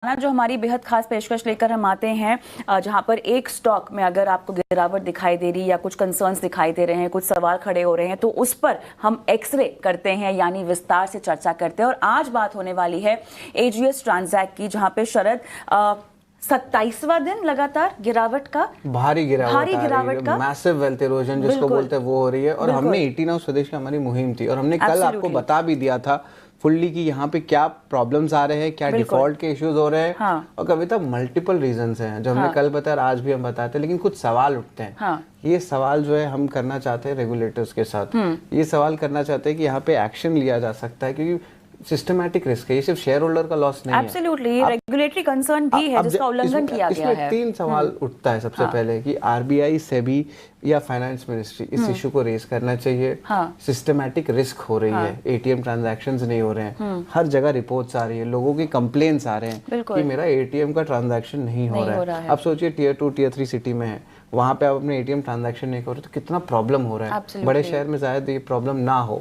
जो हमारी बेहद खास पेशकश लेकर हम आते हैं, जहां पर एक स्टॉक में अगर आपको गिरावट दिखाई दे रही है या कुछ कंसर्न्स दिखाई दे रहे हैं, कुछ सवाल खड़े हो रहे हैं, तो उस पर हम एक्सरे करते हैं, यानी विस्तार से चर्चा करते हैं। और आज बात होने वाली है एजीएस ट्रांजैक्ट की, जहां पे शरद 27वां दिन लगातार गिरावट का भारी गिरावट का मैसिव वेल्थ इरोजन जिसको बोलते हैं वो हो रही है। और हमने 18 हाउस स्वदेश की हमारी मुहिम थी और हमने कल आपको बता भी दिया था फुल्ली कि यहाँ पे क्या प्रॉब्लम्स आ रहे हैं, क्या डिफॉल्ट के इश्यूज हो रहे हैं। हाँ। और कविता मल्टीपल रीजंस हैं जो हमने कल बताया और आज भी हम बताते हैं, लेकिन कुछ सवाल उठते हैं। हाँ। ये सवाल जो है हम करना चाहते हैं रेगुलेटर्स के साथ, ये सवाल करना चाहते हैं कि यहाँ पे एक्शन लिया जा सकता है, क्योंकि सिस्टमैटिक रिस्क है, ये सिर्फ शेयर होल्डर का लॉस नहीं है। एब्सोल्युटली, ये रेगुलेटरी कंसर्न भी है जिसका उल्लंघन किया गया है। इसमें 3 सवाल उठता है सबसे पहले कि आरबीआई, सेबी या फाइनेंस मिनिस्ट्री इस इशू को रेज करना चाहिए। सिस्टमैटिक रिस्क हो रही है, एटीएम ट्रांजैक्शंस नहीं हो रहे हैं, हर जगह रिपोर्ट्स आ रही है, लोगों की कंप्लेंट्स आ रहे हैं कि मेरा एटीएम का ट्रांजैक्शन नहीं हो रहा है। अब सोचिए टियर 2 टियर 3 सिटी में है, वहां पे आप अपने एटीएम ट्रांजैक्शन नहीं कर रहे तो कितना प्रॉब्लम हो रहा है। बड़े शहर में शायद ये प्रॉब्लम ना हो।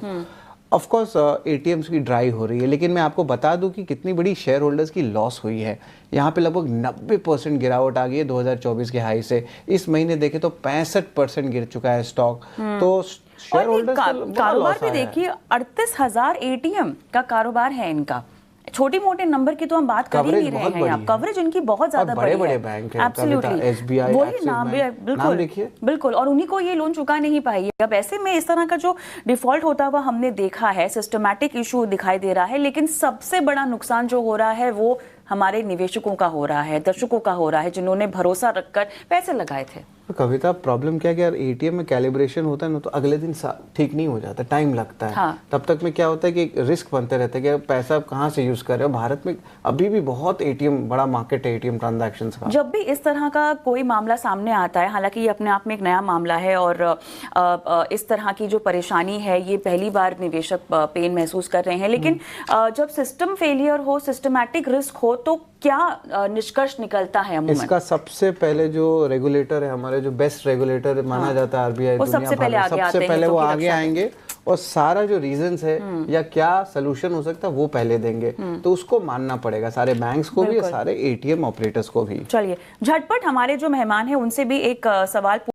ऑफ कोर्स एटीएम्स की ड्राई हो रही है, लेकिन मैं आपको बता दूं कि कितनी बड़ी शेयर होल्डर्स की लॉस हुई है। यहाँ पे लगभग 90% गिरावट आ गई है 2024 के हाई से। इस महीने देखे तो 65% गिर चुका है स्टॉक। तो शेयर होल्डर्स कारोबार भी देखिए, 38,000 एटीएम का कारोबार है इनका। छोटी मोटे नंबर की तो हम बात कर ही नहीं रहे हैं। यहाँ कवरेज इनकी बहुत ज्यादा बड़ी है। बड़े बैंक हैं, एब्सोल्युटली, एसबीआई, वही नाम भी बिल्कुल, और उन्हीं को ये लोन चुका नहीं पाई है। अब ऐसे में इस तरह का जो डिफॉल्ट होता हुआ हमने देखा है, सिस्टमैटिक इशू दिखाई दे रहा है, लेकिन सबसे बड़ा नुकसान जो हो रहा है वो हमारे निवेशकों का हो रहा है, दर्शकों का हो रहा है, जिन्होंने भरोसा रखकर पैसे लगाए थे। तो कविता, प्रॉब्लम क्या कि यार एटीएम में कैलिब्रेशन होता है ना, तो अगले दिन ठीक नहीं हो जाता, टाइम लगता है। हाँ। तब तक में क्या होता है कि रिस्क बनते रहते हैं कि पैसा कहाँ से यूज कर रहे हो। भारत में अभी भी बहुत एटीएम बड़ा मार्केट है एटीएम ट्रांजैक्शंस का। जब भी इस तरह का कोई मामला सामने आता है, हालांकि ये अपने आप में एक नया मामला है और इस तरह की जो परेशानी है ये पहली बार निवेशक पेन महसूस कर रहे हैं, लेकिन जब सिस्टम फेलियर हो, सिस्टमैटिक रिस्क हो, तो क्या निष्कर्ष निकलता है? इसका सबसे पहले जो रेगुलेटर है, हमारे जो बेस्ट रेगुलेटर माना जाता है आरबीआई, सबसे पहले वो आगे आएंगे और सारा जो रीजंस है या क्या सलूशन हो सकता है वो पहले देंगे। तो उसको मानना पड़ेगा सारे बैंक्स को भी, सारे एटीएम ऑपरेटर्स को भी। चलिए झटपट हमारे जो मेहमान हैं उनसे भी एक सवाल